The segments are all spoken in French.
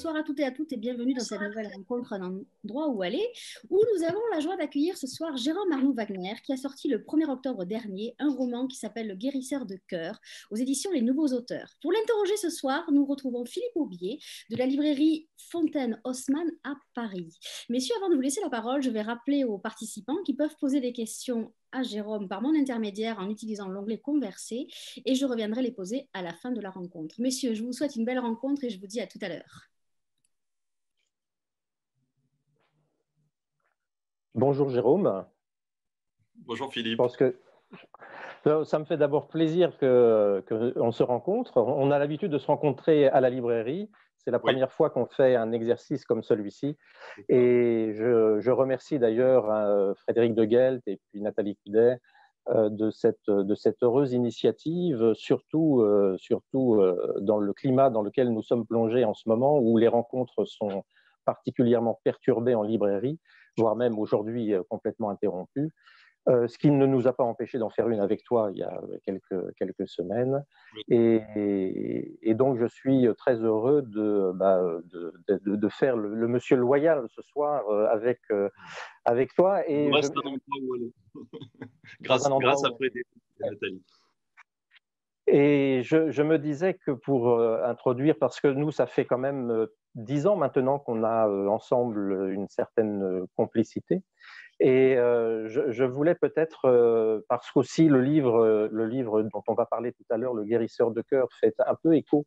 bonsoir à toutes et à toutes et bienvenue dans cette nouvelle rencontre Un endroit où aller, où nous avons la joie d'accueillir ce soir Jérôme Arnoux Wagner qui a sorti le 1er octobre dernier un roman qui s'appelle Le guérisseur de cœur aux éditions Les Nouveaux Auteurs. Pour l'interroger ce soir, nous retrouvons Philippe Aubier de la librairie Fontaine Haussmann à Paris. Messieurs, avant de vous laisser la parole, je vais rappeler aux participants qui peuvent poser des questions à Jérôme par mon intermédiaire en utilisant l'onglet Converser et je reviendrai les poser à la fin de la rencontre. Messieurs, je vous souhaite une belle rencontre et je vous dis à tout à l'heure. Bonjour Jérôme. Bonjour Philippe. Je pense que ça me fait d'abord plaisir qu'on se rencontre. On a l'habitude de se rencontrer à la librairie. C'est la première fois qu'on fait un exercice comme celui-ci. Et je remercie d'ailleurs Frédéric de Guelt et puis Nathalie Coudet de cette heureuse initiative, surtout dans le climat dans lequel nous sommes plongés en ce moment, où les rencontres sont particulièrement perturbées en librairie, voire même aujourd'hui complètement interrompues. Ce qui ne nous a pas empêché d'en faire une avec toi il y a quelques semaines. Et donc, je suis très heureux de faire le monsieur loyal ce soir avec toi. Et reste un endroit où aller. grâce à Frédéric et Nathalie. Et je me disais que pour introduire, parce que nous, ça fait quand même 10 ans maintenant qu'on a ensemble une certaine complicité. Et je voulais peut-être, parce qu'aussi le livre dont on va parler tout à l'heure, Le guérisseur de cœur, fait un peu écho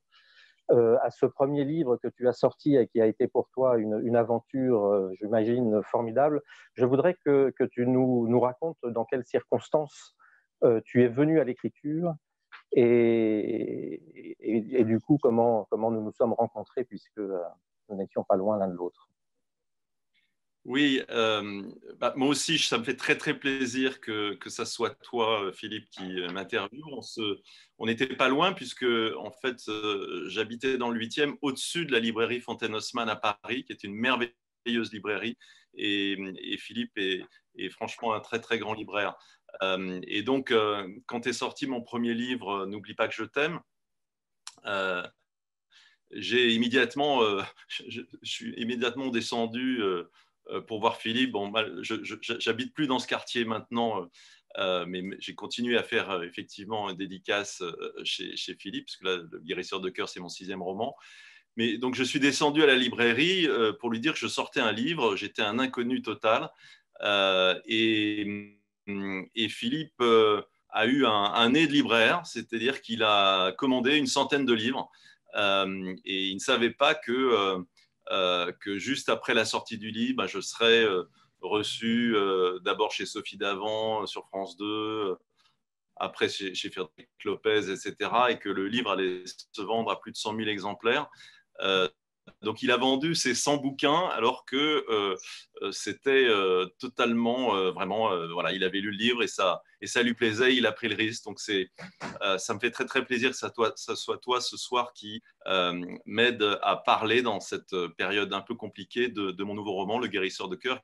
à ce premier livre que tu as sorti et qui a été pour toi une aventure, j'imagine, formidable. Je voudrais que tu nous racontes dans quelles circonstances tu es venu à l'écriture et du coup, comment nous nous sommes rencontrés puisque nous n'étions pas loin l'un de l'autre. Oui, moi aussi, ça me fait très très plaisir que ça soit toi, Philippe, qui m'interviewe. On n'était pas loin puisque en fait, j'habitais dans le 8e, au-dessus de la librairie Fontaine Haussmann à Paris, qui est une merveilleuse librairie. Et Philippe est franchement un très très grand libraire. Et donc, quand est sorti mon premier livre, N'oublie pas que je t'aime, j'ai immédiatement, je suis immédiatement descendu pour voir Philippe. Bon, j'habite plus dans ce quartier maintenant, mais j'ai continué à faire effectivement une dédicace chez Philippe, parce que là, Le guérisseur de cœur, c'est mon 6e roman. Mais donc, je suis descendu à la librairie pour lui dire que je sortais un livre. J'étais un inconnu total. Et Philippe a eu un nez de libraire, c'est-à-dire qu'il a commandé une centaine de livres. Et il ne savait pas que juste après la sortie du livre, je serais reçu d'abord chez Sophie Davant sur France 2, après chez Frédéric Lopez, etc. Et que le livre allait se vendre à plus de 100 000 exemplaires. Donc, il a vendu ses 100 bouquins alors que c'était totalement, vraiment, voilà, il avait lu le livre et ça lui plaisait, il a pris le risque. Donc, ça me fait très, très plaisir que ça soit toi ce soir qui m'aide à parler dans cette période un peu compliquée de mon nouveau roman, Le guérisseur de cœur.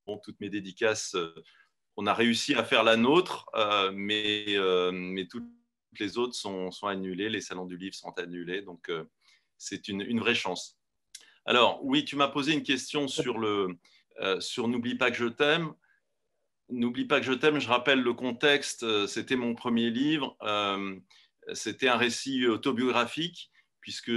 Bon, toutes mes dédicaces, on a réussi à faire la nôtre, mais toutes les autres sont annulées, les salons du livre sont annulés, donc c'est une vraie chance. Alors, oui, tu m'as posé une question sur N'oublie pas que je t'aime. N'oublie pas que je t'aime, je rappelle le contexte, c'était mon premier livre, c'était un récit autobiographique, puisque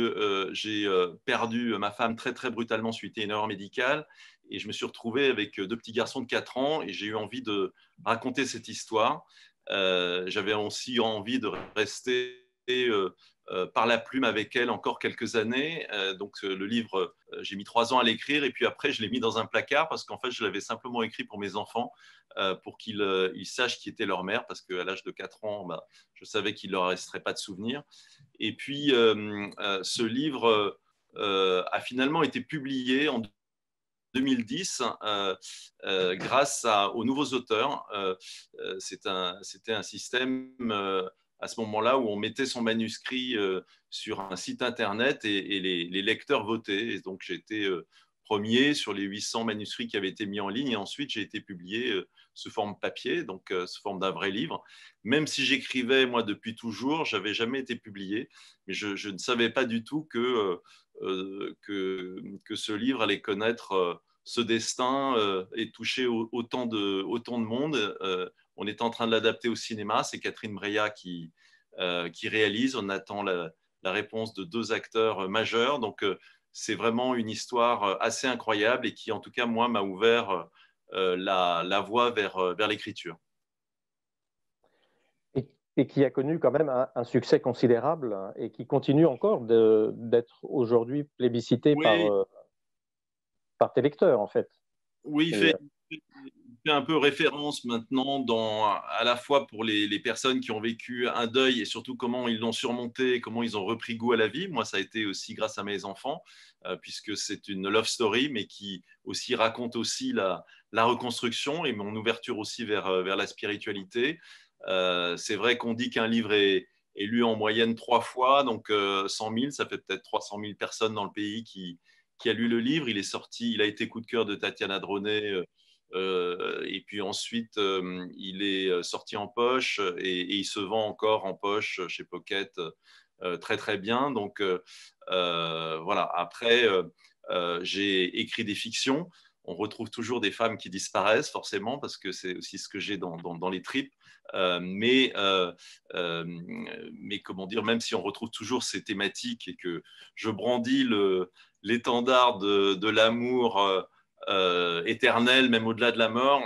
j'ai perdu ma femme très, très brutalement suite à une erreur médicale, et je me suis retrouvé avec 2 petits garçons de 4 ans, et j'ai eu envie de raconter cette histoire. J'avais aussi envie de rester par la plume avec elle encore quelques années. Donc le livre, j'ai mis 3 ans à l'écrire, et puis après, je l'ai mis dans un placard, parce qu'en fait, je l'avais simplement écrit pour mes enfants, pour qu'ils sachent qui était leur mère, parce qu'à l'âge de 4 ans, je savais qu'il ne leur resterait pas de souvenirs. Et puis, ce livre a finalement été publié en 2010 grâce aux nouveaux auteurs. C'était un système à ce moment-là où on mettait son manuscrit sur un site internet et les lecteurs votaient. Et donc, j'ai été premier sur les 800 manuscrits qui avaient été mis en ligne. Et ensuite, j'ai été publié sous forme papier, donc sous forme d'un vrai livre. Même si j'écrivais, moi, depuis toujours, je n'avais jamais été publié. Mais je ne savais pas du tout que ce livre allait connaître ce destin et toucher autant de monde. On est en train de l'adapter au cinéma. C'est Catherine Breillat qui réalise. On attend la réponse de 2 acteurs majeurs. Donc, c'est vraiment une histoire assez incroyable et qui, en tout cas, moi, m'a ouvert la voie vers l'écriture. Et qui a connu quand même un succès considérable et qui continue encore d'être aujourd'hui plébiscité Oui, par tes lecteurs, en fait. oui, Et, il fait un peu référence maintenant à la fois pour les personnes qui ont vécu un deuil et surtout comment ils l'ont surmonté, comment ils ont repris goût à la vie. Moi, ça a été aussi grâce à mes enfants, puisque c'est une love story, mais qui aussi raconte aussi la reconstruction et mon ouverture aussi vers la spiritualité. C'est vrai qu'on dit qu'un livre est lu en moyenne 3 fois, donc 100 000, ça fait peut-être 300 000 personnes dans le pays qui a lu le livre. Il est sorti, il a été coup de cœur de Tatiana Dronet. Et puis ensuite, il est sorti en poche et il se vend encore en poche chez Pocket très très bien. Donc voilà. Après, j'ai écrit des fictions. On retrouve toujours des femmes qui disparaissent forcément parce que c'est aussi ce que j'ai dans les tripes. Mais comment dire, même si on retrouve toujours ces thématiques et que je brandis l'étendard de l'amour éternel, même au-delà de la mort,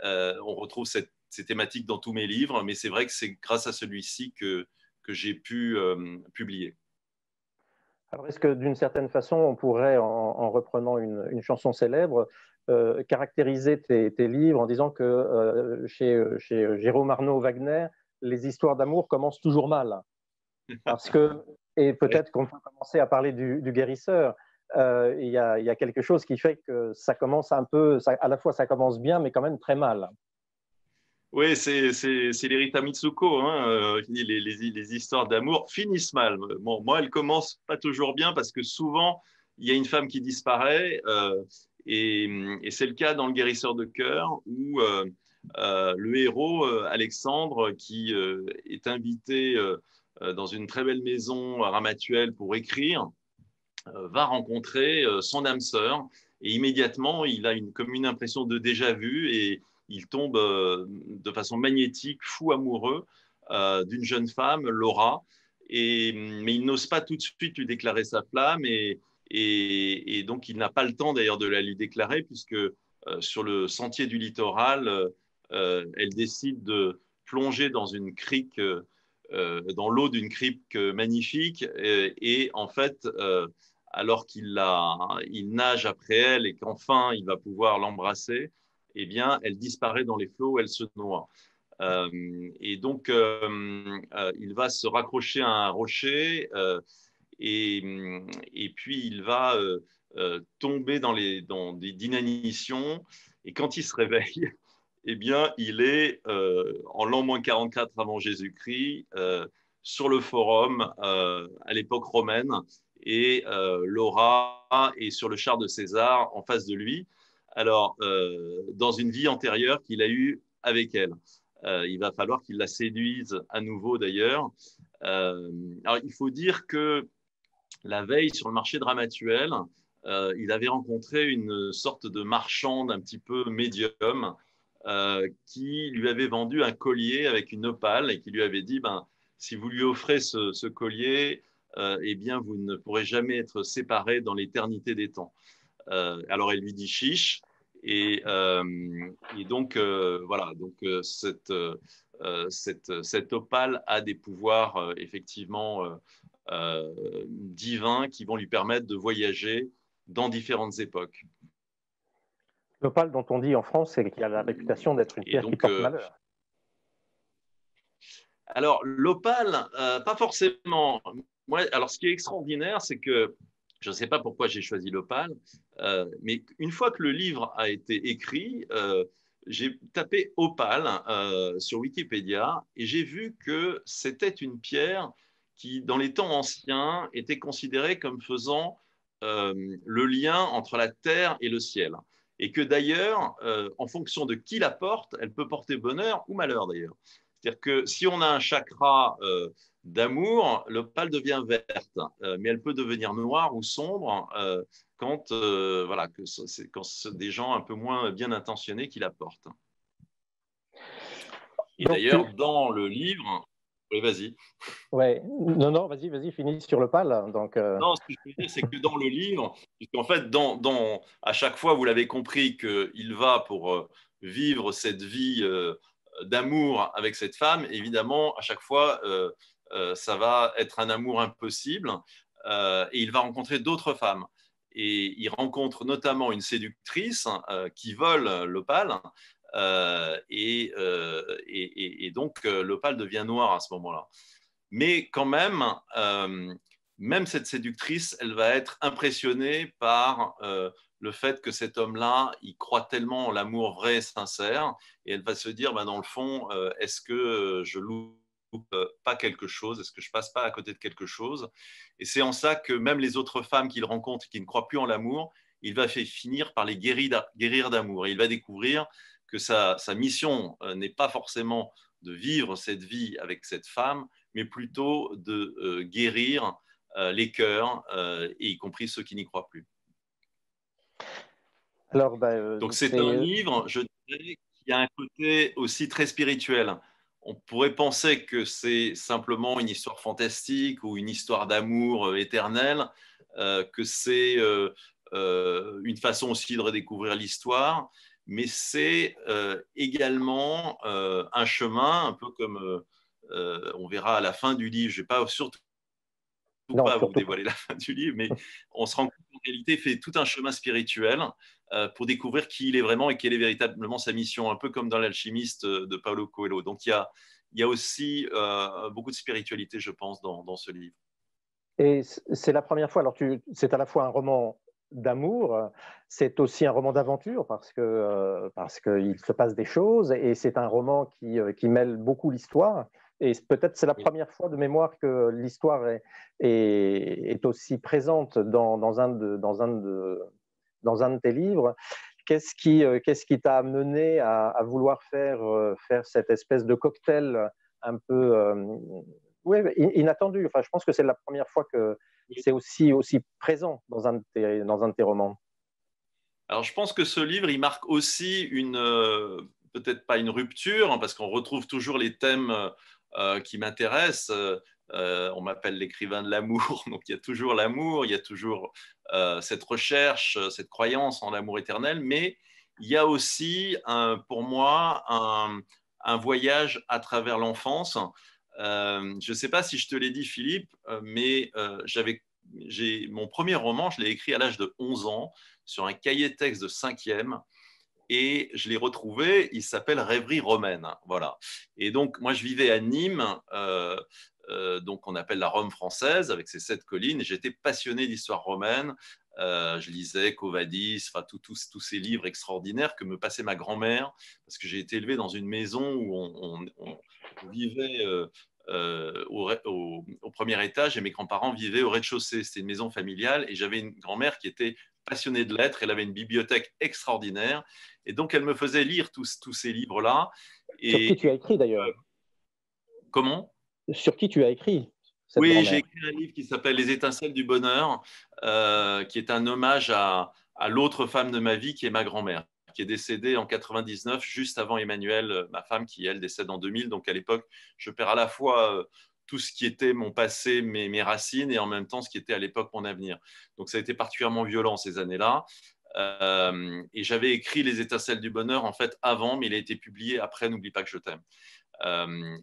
on retrouve ces thématiques dans tous mes livres, mais c'est vrai que c'est grâce à celui-ci que j'ai pu publier. alors, est-ce que d'une certaine façon, on pourrait, en reprenant une chanson célèbre, caractériser tes livres en disant que chez Jérôme Arnaud Wagner, les histoires d'amour commencent toujours mal? Parce que, et peut-être qu'on peut commencer à parler du guérisseur, il y a quelque chose qui fait que ça commence un peu, à la fois ça commence bien, mais quand même très mal. Oui, c'est l'Erita Mitsuko, hein, qui dit les histoires d'amour finissent mal. Bon, moi, elles commencent pas toujours bien parce que souvent, il y a une femme qui disparaît et c'est le cas dans Le Guérisseur de cœur où le héros, Alexandre, qui est invité dans une très belle maison à Ramatuelle pour écrire, va rencontrer son âme sœur et immédiatement, il a comme une impression de déjà-vu et il tombe de façon magnétique, fou amoureux d'une jeune femme, Laura, mais il n'ose pas tout de suite lui déclarer sa flamme et donc il n'a pas le temps d'ailleurs de la lui déclarer puisque sur le sentier du littoral, elle décide de plonger dans une crique, dans l'eau d'une crique magnifique et en fait, alors il nage après elle et qu'enfin il va pouvoir l'embrasser, eh bien, elle disparaît dans les flots, elle se noie. Et donc, il va se raccrocher à un rocher et puis il va tomber dans des d'inanition. Et quand il se réveille, eh bien, il est en l'an 44 avant Jésus-Christ sur le forum à l'époque romaine et Laura est sur le char de César en face de lui. Alors, dans une vie antérieure qu'il a eue avec elle. Il va falloir qu'il la séduise à nouveau d'ailleurs. Alors, il faut dire que la veille sur le marché de Ramatuelle, il avait rencontré une sorte de marchande un petit peu médium qui lui avait vendu un collier avec une opale et qui lui avait dit si vous lui offrez ce collier, eh bien, vous ne pourrez jamais être séparés dans l'éternité des temps. Alors, elle lui dit chiche. Et donc, voilà, donc, cette opale a des pouvoirs effectivement divins qui vont lui permettre de voyager dans différentes époques. L'opale dont on dit en France, c'est qu'il a la réputation d'être une pierre qui porte malheur. Alors, l'opale, pas forcément. Moi, alors, ce qui est extraordinaire, c'est que je ne sais pas pourquoi j'ai choisi l'opale, mais une fois que le livre a été écrit, j'ai tapé opale sur Wikipédia et j'ai vu que c'était une pierre qui, dans les temps anciens, était considérée comme faisant le lien entre la terre et le ciel. Et que d'ailleurs, en fonction de qui la porte, elle peut porter bonheur ou malheur d'ailleurs. C'est-à-dire que si on a un chakra d'amour, l'opale devient verte, mais elle peut devenir noire ou sombre quand, voilà, quand c'est des gens un peu moins bien intentionnés qui la portent. Et d'ailleurs, dans le livre, oui, vas-y. Ouais, non, vas-y, finis sur l'opale. Donc, Non, ce que je veux dire, c'est que dans le livre, puisqu'en fait, à chaque fois, vous l'avez compris, qu'il va pour vivre cette vie d'amour avec cette femme, évidemment, à chaque fois, ça va être un amour impossible et il va rencontrer d'autres femmes. Et il rencontre notamment une séductrice qui vole l'opale et donc l'opale devient noire à ce moment-là. Mais quand même, même cette séductrice, elle va être impressionnée par le fait que cet homme-là, il croit tellement en l'amour vrai et sincère, et elle va se dire, dans le fond, est-ce que je loupe pas quelque chose, est-ce que je passe pas à côté de quelque chose? Et c'est en ça que même les autres femmes qu'il rencontre qui ne croient plus en l'amour, il va finir par les guérir d'amour. Et il va découvrir que sa mission n'est pas forcément de vivre cette vie avec cette femme, mais plutôt de guérir les cœurs, et y compris ceux qui n'y croient plus. Alors, donc c'est un livre, je dirais, qui a un côté aussi très spirituel. On pourrait penser que c'est simplement une histoire fantastique ou une histoire d'amour éternel, que c'est une façon aussi de redécouvrir l'histoire, mais c'est également un chemin, un peu comme on verra à la fin du livre. Je ne vais pas surtout pas vous dévoiler la fin du livre, mais on se rend compte qu'en réalité, il fait tout un chemin spirituel pour découvrir qui il est vraiment et quelle est véritablement sa mission, un peu comme dans L'Alchimiste de Paulo Coelho. Donc, il y a aussi beaucoup de spiritualité, je pense, dans ce livre. Et c'est la première fois, alors c'est à la fois un roman d'amour, c'est aussi un roman d'aventure parce qu'il se passe des choses, et c'est un roman qui mêle beaucoup l'histoire. Et peut-être c'est la première fois de mémoire que l'histoire est aussi présente dans un de tes livres. Qu'est-ce qui t'a amené à vouloir faire cette espèce de cocktail un peu inattendu? Enfin, je pense que c'est la première fois que c'est aussi présent dans un de tes romans. Alors, je pense que ce livre, il marque aussi peut-être pas une rupture, hein, parce qu'on retrouve toujours les thèmes qui m'intéressent. On m'appelle l'écrivain de l'amour, donc il y a toujours l'amour, il y a toujours cette recherche, cette croyance en l'amour éternel, mais il y a aussi, pour moi, un voyage à travers l'enfance. Je ne sais pas si je te l'ai dit, Philippe, mais mon premier roman, je l'ai écrit à l'âge de 11 ans sur un cahier de texte de 5e, et je l'ai retrouvé, il s'appelle Rêverie romaine. Voilà. Et donc, moi, je vivais à Nîmes, donc on appelle la Rome française, avec ses 7 collines, et j'étais passionné d'histoire romaine. Je lisais Quo Vadis, enfin, tous ces livres extraordinaires que me passait ma grand-mère, parce que j'ai été élevé dans une maison où on vivait au premier étage, et mes grands-parents vivaient au rez-de-chaussée. C'était une maison familiale, et j'avais une grand-mère qui était passionnée de lettres. Elle avait une bibliothèque extraordinaire, et donc elle me faisait lire tous ces livres-là. Sur qui tu as écrit d'ailleurs? Comment? Sur qui tu as écrit? Oui, j'ai écrit un livre qui s'appelle Les étincelles du bonheur, qui est un hommage à l'autre femme de ma vie, qui est ma grand-mère, qui est décédée en 99, juste avant Emmanuelle, ma femme, qui, elle, décède en 2000. Donc, à l'époque, je perds à la fois tout ce qui était mon passé, mes racines, et en même temps ce qui était à l'époque mon avenir. Donc, ça a été particulièrement violent ces années-là. Et j'avais écrit Les étincelles du bonheur, en fait, avant, mais il a été publié après N'oublie pas que je t'aime.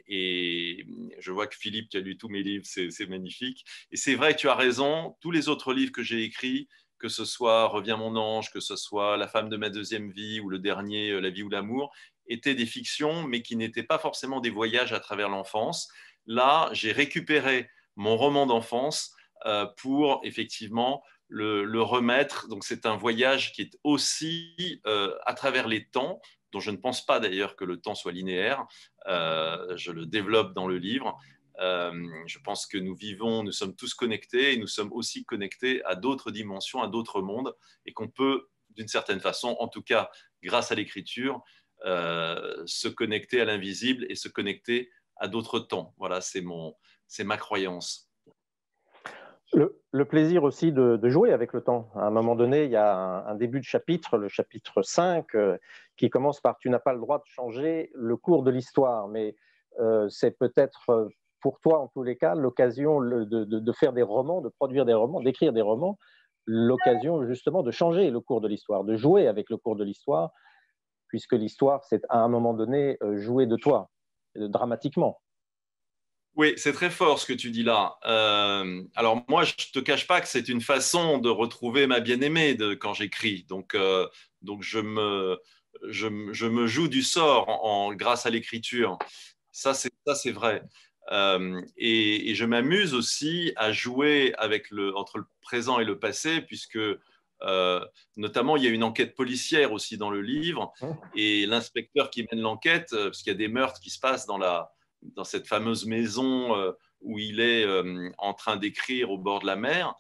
Et je vois que Philippe qui a lu tous mes livres, c'est magnifique. Et c'est vrai, tu as raison, tous les autres livres que j'ai écrits, que ce soit Reviens mon ange, que ce soit La femme de ma deuxième vie, ou le dernier, La vie ou l'amour, étaient des fictions, mais qui n'étaient pas forcément des voyages à travers l'enfance. Là, j'ai récupéré mon roman d'enfance pour effectivement le remettre. Donc c'est un voyage qui est aussi à travers les temps, dont je ne pense pas d'ailleurs que le temps soit linéaire. Je le développe dans le livre. Je pense que nous sommes tous connectés et nous sommes aussi connectés à d'autres dimensions, à d'autres mondes, et qu'on peut, d'une certaine façon, en tout cas grâce à l'écriture, se connecter à l'invisible et se connecter à d'autres temps. Voilà, c'est ma croyance. Le plaisir aussi de jouer avec le temps. À un moment donné, il y a un début de chapitre, le chapitre 5, qui commence par « Tu n'as pas le droit de changer le cours de l'histoire ». Mais c'est peut-être pour toi, en tous les cas, l'occasion de faire des romans, de produire des romans, d'écrire des romans, l'occasion justement de changer le cours de l'histoire, de jouer avec le cours de l'histoire, puisque l'histoire, c'est à un moment donné jouer de toi, dramatiquement. Oui, c'est très fort ce que tu dis là. Alors moi, je ne te cache pas que c'est une façon de retrouver ma bien-aimée quand j'écris. Donc je me joue du sort grâce à l'écriture. Ça, c'est vrai. Et je m'amuse aussi à jouer entre le présent et le passé, puisque notamment, il y a une enquête policière aussi dans le livre. Et l'inspecteur qui mène l'enquête, parce qu'il y a des meurtres qui se passent dans cette fameuse maison où il est en train d'écrire au bord de la mer,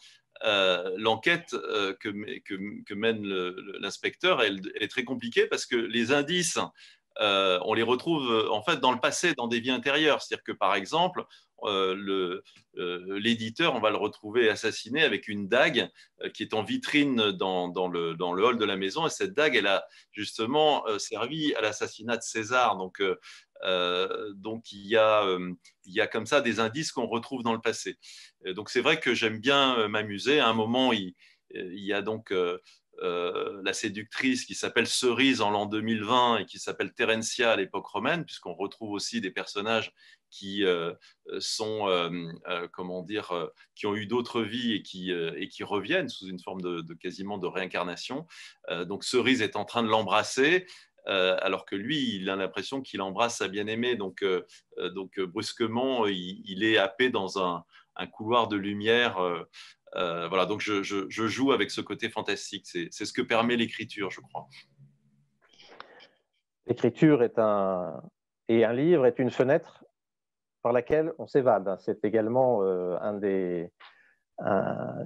l'enquête que mène l'inspecteur, elle est très compliquée parce que les indices, on les retrouve en fait dans le passé, dans des vies intérieures. C'est-à-dire que par exemple, l'éditeur, on va le retrouver assassiné avec une dague qui est en vitrine dans le hall de la maison. Et cette dague, elle a justement servi à l'assassinat de César. Donc il y a comme ça des indices qu'on retrouve dans le passé. Donc c'est vrai que j'aime bien m'amuser. À un moment, il y a donc la séductrice qui s'appelle Cerise en l'an 2020 et qui s'appelle Terencia à l'époque romaine, puisqu'on retrouve aussi des personnages qui sont, comment dire, qui ont eu d'autres vies et qui reviennent sous une forme quasiment de réincarnation. Donc Cerise est en train de l'embrasser. Alors que lui, il a l'impression qu'il embrasse sa bien-aimée. Donc brusquement, il est happé dans un couloir de lumière. Voilà, donc je joue avec ce côté fantastique. C'est ce que permet l'écriture, je crois. L'écriture et un livre est une fenêtre par laquelle on s'évade. C'est également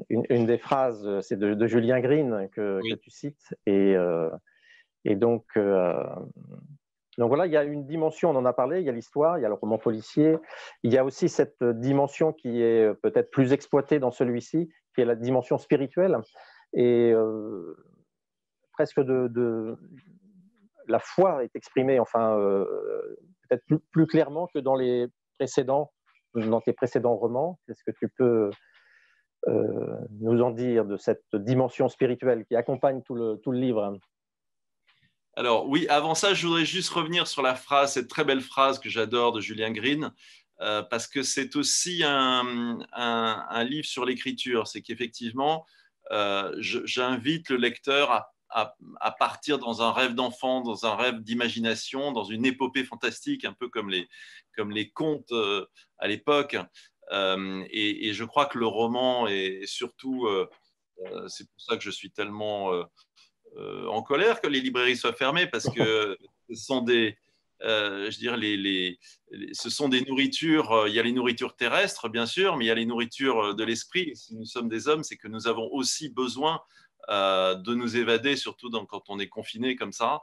une des phrases, c'est de Julien Green que tu cites. Et donc voilà, il y a une dimension, on en a parlé, il y a l'histoire, il y a le roman policier, il y a aussi cette dimension qui est peut-être plus exploitée dans celui-ci, qui est la dimension spirituelle, et presque la foi est exprimée, enfin, peut-être plus clairement que dans tes précédents romans. Est-ce que tu peux nous en dire de cette dimension spirituelle qui accompagne tout le livre? Alors oui, avant ça, je voudrais juste revenir sur cette très belle phrase que j'adore de Julien Green, parce que c'est aussi un livre sur l'écriture. C'est qu'effectivement, j'invite le lecteur à partir dans un rêve d'enfant, dans un rêve d'imagination, dans une épopée fantastique, un peu comme les contes à l'époque. Et je crois que le roman est surtout, c'est pour ça que je suis tellement en colère que les librairies soient fermées, parce que ce sont ce sont des nourritures. Il y a les nourritures terrestres, bien sûr, mais il y a les nourritures de l'esprit. Si nous sommes des hommes, c'est que nous avons aussi besoin de nous évader, surtout quand on est confiné comme ça.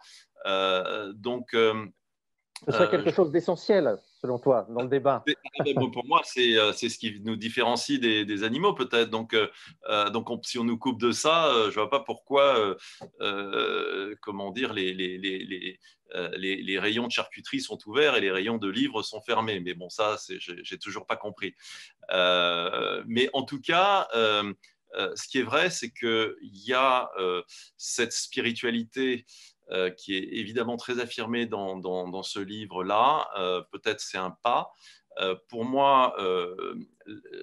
Ce serait quelque chose d'essentiel, selon toi, dans le débat. Pour moi, c'est ce qui nous différencie des animaux, peut-être. Donc si on nous coupe de ça, je ne vois pas pourquoi, comment dire, les rayons de charcuterie sont ouverts et les rayons de livres sont fermés. Mais bon, ça, j'ai toujours pas compris. Mais en tout cas, ce qui est vrai, c'est qu'il y a cette spiritualité qui est évidemment très affirmée dans ce livre-là. Peut-être c'est un pas. Pour moi,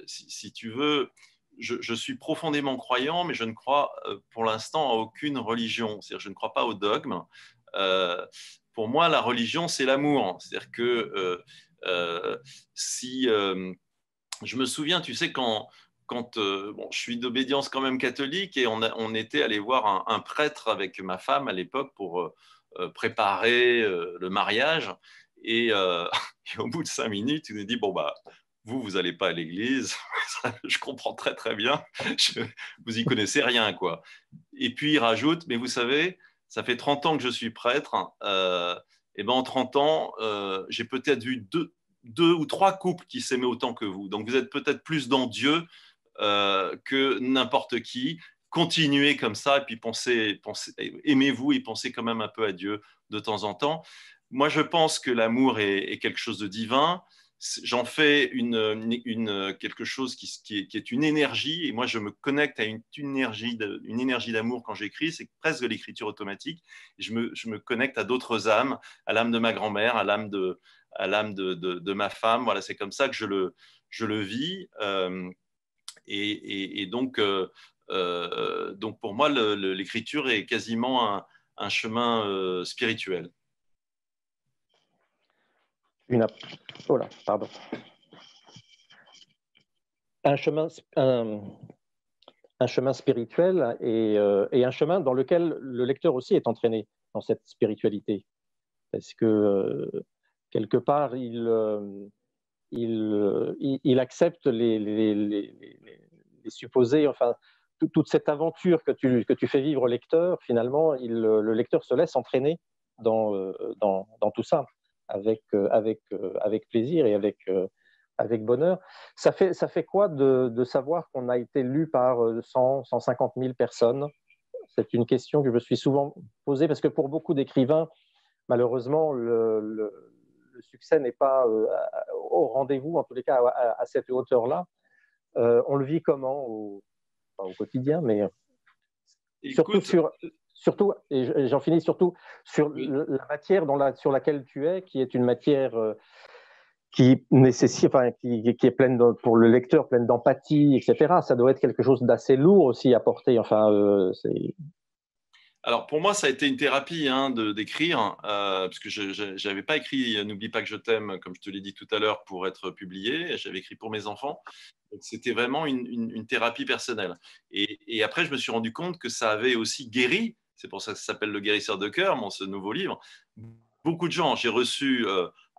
si tu veux, je suis profondément croyant, mais je ne crois pour l'instant à aucune religion. C'est-à-dire, je ne crois pas au dogme. Pour moi, la religion, c'est l'amour. C'est-à-dire que je me souviens, tu sais, quand je suis d'obédience quand même catholique, et on était allé voir un prêtre avec ma femme à l'époque pour préparer le mariage. Et au bout de 5 minutes, il nous dit, bon, bah, vous n'allez pas à l'église, je comprends très très bien, vous y connaissez rien, quoi. Et puis il rajoute, mais vous savez, ça fait 30 ans que je suis prêtre, et ben en 30 ans, j'ai peut-être vu deux ou trois couples qui s'aimaient autant que vous. Donc vous êtes peut-être plus dans Dieu que n'importe qui. Continuez comme ça et puis aimez-vous et pensez quand même un peu à Dieu de temps en temps. Moi, je pense que l'amour est quelque chose de divin. J'en fais quelque chose qui est une énergie, et moi je me connecte à une énergie d'amour quand j'écris. C'est presque de l'écriture automatique. Je me connecte à d'autres âmes, à l'âme de ma grand-mère, à l'âme de ma femme. Voilà, c'est comme ça que je le vis. Et donc pour moi, l'écriture est quasiment un chemin spirituel. Oh là, pardon. Un chemin spirituel et un chemin dans lequel le lecteur aussi est entraîné dans cette spiritualité. Parce que quelque part, il accepte les supposés, enfin, toute cette aventure que tu fais vivre au lecteur, finalement, le lecteur se laisse entraîner dans tout ça, avec plaisir et avec bonheur. Ça fait quoi de savoir qu'on a été lu par 150 000 personnes? C'est une question que je me suis souvent posée, parce que pour beaucoup d'écrivains, malheureusement, le succès n'est pas au rendez-vous, en tous les cas à cette hauteur-là. On le vit comment au quotidien, mais surtout, et j'en finis, surtout sur la matière sur laquelle tu es, qui est une matière qui nécessite, enfin, qui est pleine pour le lecteur, pleine d'empathie, etc. Ça doit être quelque chose d'assez lourd aussi à porter. Enfin, Alors pour moi, ça a été une thérapie d'écrire, parce que je n'avais pas écrit N'oublie pas que je t'aime, comme je te l'ai dit tout à l'heure, pour être publié. J'avais écrit pour mes enfants. Donc c'était vraiment une thérapie personnelle. Et après, je me suis rendu compte que ça avait aussi guéri. C'est pour ça que ça s'appelle Le Guérisseur de cœur, ce nouveau livre. Beaucoup de gens, j'ai reçu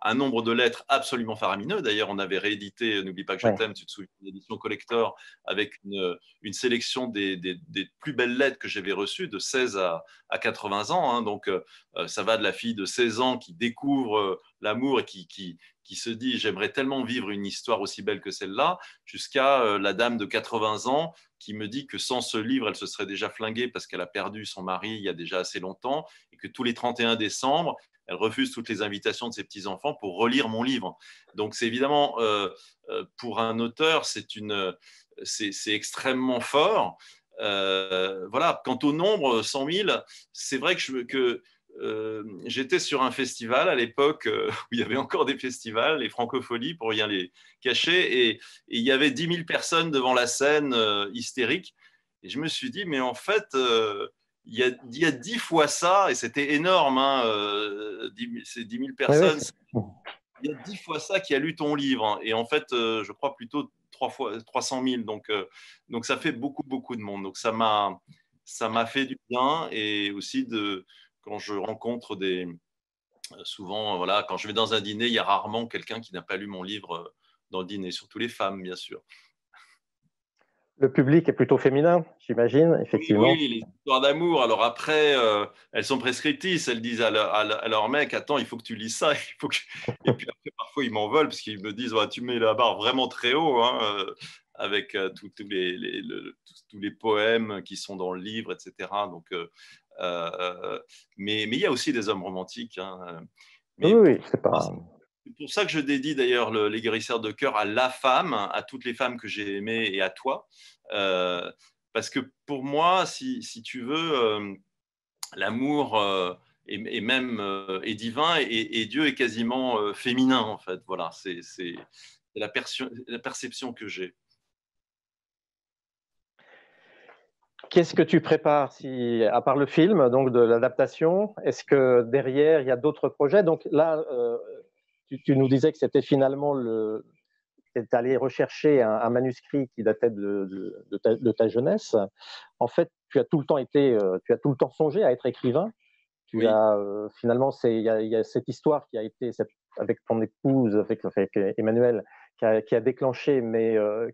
un nombre de lettres absolument faramineux. D'ailleurs, on avait réédité N'oublie pas que je t'aime, tu te souviens, une édition collector avec une sélection des plus belles lettres que j'avais reçues de 16 à 80 ans. Donc, ça va de la fille de 16 ans qui découvre l'amour et qui se dit « j'aimerais tellement vivre une histoire aussi belle que celle-là », jusqu'à la dame de 80 ans qui me dit que sans ce livre, elle se serait déjà flinguée parce qu'elle a perdu son mari il y a déjà assez longtemps et que tous les 31 décembre, elle refuse toutes les invitations de ses petits-enfants pour relire mon livre. Donc, c'est évidemment, pour un auteur, c'est extrêmement fort. Voilà. Quant au nombre, 100 000, c'est vrai que j'étais sur un festival à l'époque où il y avait encore des festivals, les Francopholies, pour rien les cacher, et il y avait 10 000 personnes devant la scène hystériques. Et je me suis dit, mais en fait, il y a 10 fois ça, et c'était énorme, c'est 10 000 personnes. Oui. Il y a 10 fois ça qui a lu ton livre. Et en fait, je crois plutôt 300 000. Donc, ça fait beaucoup, beaucoup de monde. Donc, ça m'a fait du bien. Et aussi, quand je rencontre souvent, voilà, quand je vais dans un dîner, il y a rarement quelqu'un qui n'a pas lu mon livre dans le dîner, surtout les femmes, bien sûr. Le public est plutôt féminin, j'imagine, effectivement. Oui, les histoires d'amour. Alors après, elles sont prescriptrices. Elles disent à leur mec, attends, il faut que tu lises ça. Et puis après, parfois, ils m'en veulent parce qu'ils me disent, tu mets la barre vraiment très haut, avec tous les poèmes qui sont dans le livre, etc. Donc, mais il y a aussi des hommes romantiques. Mais oui, c'est pas... C'est pour ça que je dédie d'ailleurs Les Guérisseurs de cœur à la femme, à toutes les femmes que j'ai aimées et à toi. Parce que pour moi, si tu veux, l'amour est même est divin, et Dieu est quasiment féminin, en fait. Voilà, c'est la perception que j'ai. Qu'est-ce que tu prépares, à part le film, donc de l'adaptation? Est-ce que derrière, il y a d'autres projets? Donc là, tu nous disais que c'était finalement tu es allé rechercher un manuscrit qui datait de ta jeunesse. En fait, tu as tout le temps songé à être écrivain. Oui. Finalement, il y a cette histoire qui a été avec ton épouse, avec Emmanuel, qui a déclenché,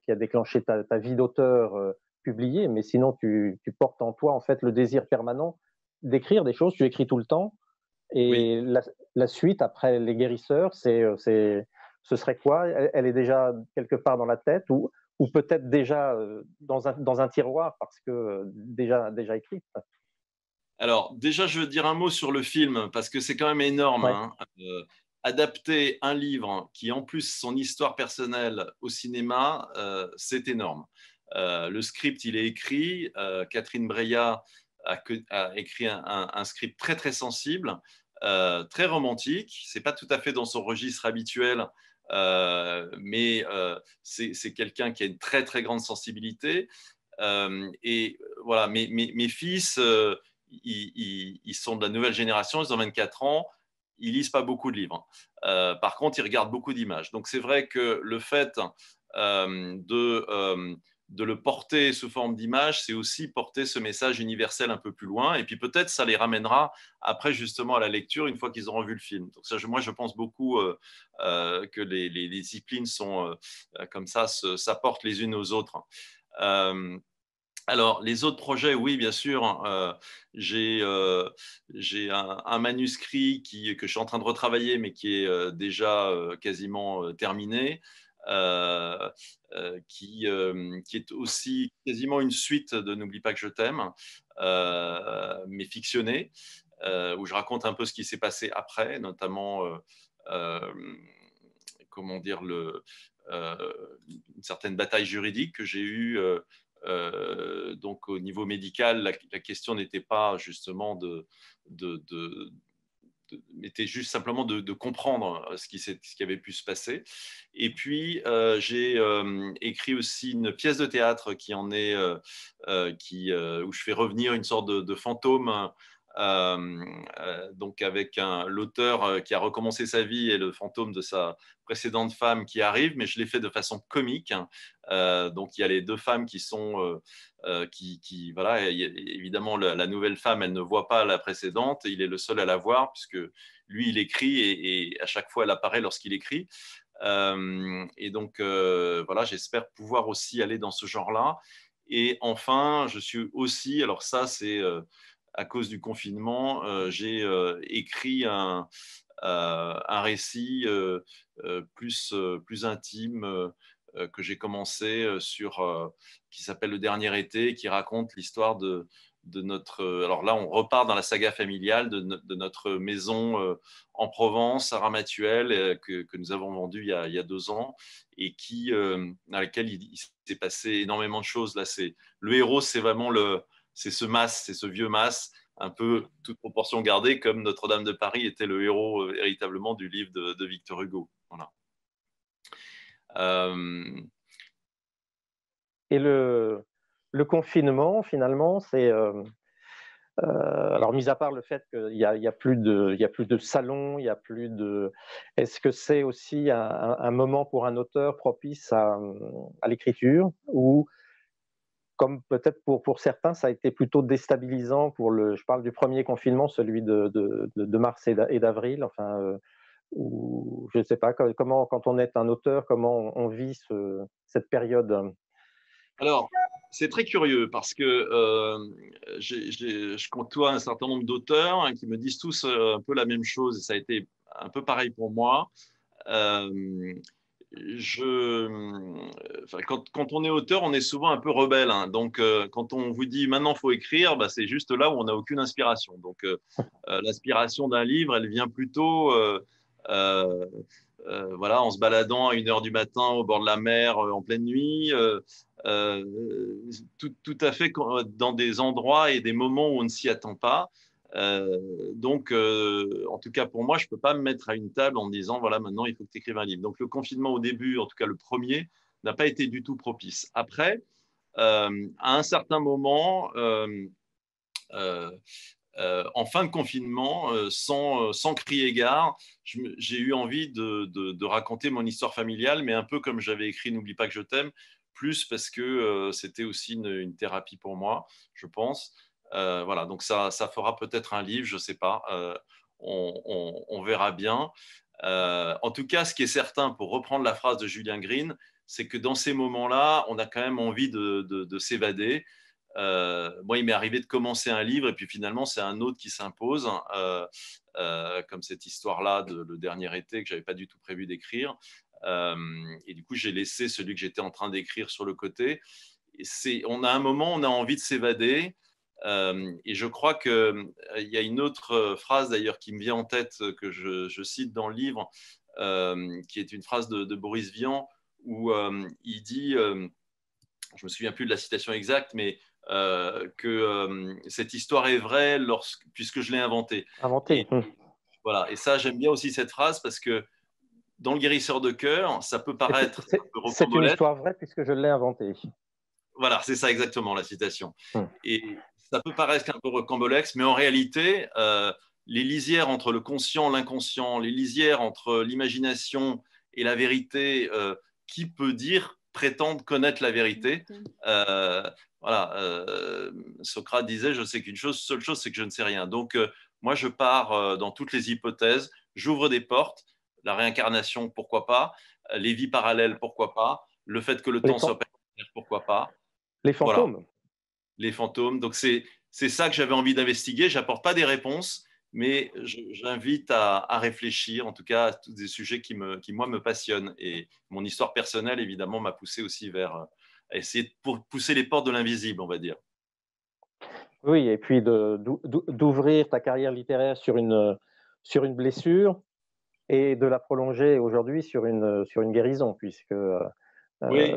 qui a déclenché ta vie d'auteur publiée, mais sinon tu portes en toi en fait le désir permanent d'écrire des choses. Tu écris tout le temps. Oui. Et la suite après Les Guérisseurs, ce serait quoi? Elle est déjà quelque part dans la tête ou peut-être déjà dans un tiroir parce que déjà écrite. Alors, déjà, je veux dire un mot sur le film, parce que c'est quand même énorme. Ouais. Hein. Adapter un livre qui, en plus, son histoire personnelle au cinéma, c'est énorme. Le script, il est écrit. Catherine Breillat a écrit un script très, très sensible, très romantique. Ce n'est pas tout à fait dans son registre habituel, mais c'est quelqu'un qui a une très, très grande sensibilité. Et voilà, mes fils, ils sont de la nouvelle génération, ils ont 24 ans, ils lisent pas beaucoup de livres. Par contre, ils regardent beaucoup d'images. Donc, c'est vrai que le fait de le porter sous forme d'image, c'est aussi porter ce message universel un peu plus loin. Et puis peut-être ça les ramènera après justement à la lecture une fois qu'ils auront vu le film. Donc ça, moi, je pense beaucoup que les disciplines sont comme ça, s'apportent les unes aux autres. Alors, les autres projets, oui, bien sûr. J'ai un manuscrit que je suis en train de retravailler, mais qui est déjà quasiment terminé, euh, qui est aussi quasiment une suite de N'oublie pas que je t'aime, mais fictionnée, où je raconte un peu ce qui s'est passé après, notamment, euh, comment dire, euh, une certaine bataille juridique que j'ai eue. Donc au niveau médical, la question n'était pas justement était juste simplement de comprendre ce qui avait pu se passer. Et puis, j'ai écrit aussi une pièce de théâtre où je fais revenir une sorte de fantôme. Donc avec l'auteur qui a recommencé sa vie et le fantôme de sa précédente femme qui arrive, mais je l'ai fait de façon comique. Donc il y a les deux femmes qui sont voilà, évidemment la nouvelle femme, elle ne voit pas la précédente, il est le seul à la voir puisque lui il écrit et à chaque fois elle apparaît lorsqu'il écrit. Et donc voilà, j'espère pouvoir aussi aller dans ce genre-là. Et enfin, je suis aussi, alors ça c'est à cause du confinement, j'ai écrit un récit plus intime que j'ai commencé qui s'appelle Le Dernier été, qui raconte l'histoire de notre. Alors là, on repart dans la saga familiale de notre maison en Provence, à Ramatuelle, que nous avons vendue il y a 2 ans, et dans laquelle il s'est passé énormément de choses. Là, le héros, c'est vraiment c'est ce vieux mas, un peu toute proportion gardée, comme Notre-Dame de Paris était le héros véritablement du livre de Victor Hugo. Voilà. Et le confinement, finalement, c'est alors mis à part le fait qu'il y a plus de salons, il y a plus de. Est-ce que c'est aussi un moment pour un auteur propice à l'écriture ou comme peut-être pour certains, ça a été plutôt déstabilisant je parle du premier confinement, celui de mars et d'avril, enfin, ou je ne sais pas, comment, quand on est un auteur, comment on vit cette période? Alors, c'est très curieux parce que je côtoie un certain nombre d'auteurs qui me disent tous un peu la même chose et ça a été un peu pareil pour moi. Euh, quand on est auteur, on est souvent un peu rebelle. Hein. Donc, quand on vous dit maintenant, il faut écrire, bah, c'est juste là où on n'a aucune inspiration. Donc, l'inspiration d'un livre, elle vient plutôt euh, voilà, en se baladant à 1 heure du matin au bord de la mer en pleine nuit, euh, tout à fait dans des endroits et des moments où on ne s'y attend pas. Donc, en tout cas, pour moi, je ne peux pas me mettre à une table en me disant, voilà, maintenant, il faut que tu écrives un livre. Donc, le confinement au début, en tout cas le premier, n'a pas été du tout propice. Après, à un certain moment, euh, en fin de confinement, sans crier gare, j'ai eu envie de raconter mon histoire familiale, mais un peu comme j'avais écrit N'oublie pas que je t'aime, plus parce que c'était aussi une thérapie pour moi, je pense. Voilà, donc ça fera peut-être un livre, je ne sais pas. On verra bien. En tout cas, ce qui est certain, pour reprendre la phrase de Julien Green, c'est que dans ces moments-là, on a quand même envie de s'évader. Moi, il m'est arrivé de commencer un livre et puis finalement, c'est un autre qui s'impose, comme cette histoire-là de Le Dernier été que je n'avais pas du tout prévu d'écrire. Et du coup, j'ai laissé celui que j'étais en train d'écrire sur le côté. On a un moment, on a envie de s'évader. Et je crois qu'il y a une autre phrase d'ailleurs qui me vient en tête, que je cite dans le livre, qui est une phrase de Boris Vian, où il dit, je ne me souviens plus de la citation exacte, mais que cette histoire est vraie puisque je l'ai inventée. Inventé. Voilà. Et ça, j'aime bien aussi cette phrase parce que dans Le Guérisseur de cœur, ça peut paraître un peu rocambolesque. C'est une histoire vraie puisque je l'ai inventée. Voilà, c'est ça exactement la citation. Et ça peut paraître un peu rocambolesque, mais en réalité, les lisières entre le conscient, l'inconscient, les lisières entre l'imagination et la vérité, qui peut prétendre connaître la vérité. Voilà, Socrate disait, je sais qu'une seule chose, c'est que je ne sais rien. Donc, moi, je pars dans toutes les hypothèses, j'ouvre des portes, la réincarnation, pourquoi pas, les vies parallèles, pourquoi pas, le fait que le temps soit perpétuel, pourquoi pas. Les fantômes. Voilà. Les fantômes. Donc, c'est ça que j'avais envie d'investiguer. Je n'apporte pas des réponses, mais j'invite à réfléchir, en tout cas, à tous des sujets qui, moi, me passionnent. Et mon histoire personnelle, évidemment, m'a poussé aussi vers essayer de pousser les portes de l'invisible, on va dire. Oui, et puis d'ouvrir ta carrière littéraire sur une blessure et de la prolonger aujourd'hui sur une guérison, puisque… oui.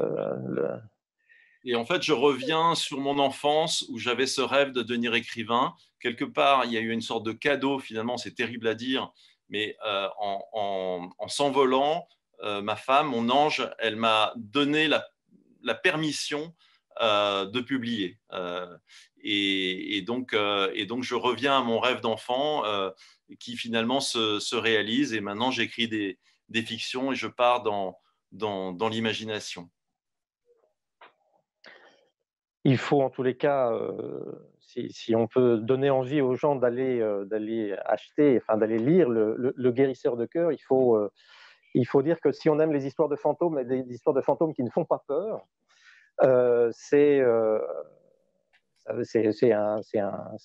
Et en fait, je reviens sur mon enfance où j'avais ce rêve de devenir écrivain. Quelque part, il y a eu une sorte de cadeau, finalement, c'est terrible à dire, mais en s'envolant, ma femme, mon ange, elle m'a donné la permission de publier. Et donc, je reviens à mon rêve d'enfant qui finalement se réalise. Et maintenant, j'écris des fictions et je pars dans l'imagination. Il faut en tous les cas, si on peut donner envie aux gens d'aller acheter, enfin d'aller lire le Guérisseur de cœur, il faut dire que si on aime les histoires de fantômes, et des histoires de fantômes qui ne font pas peur, c'est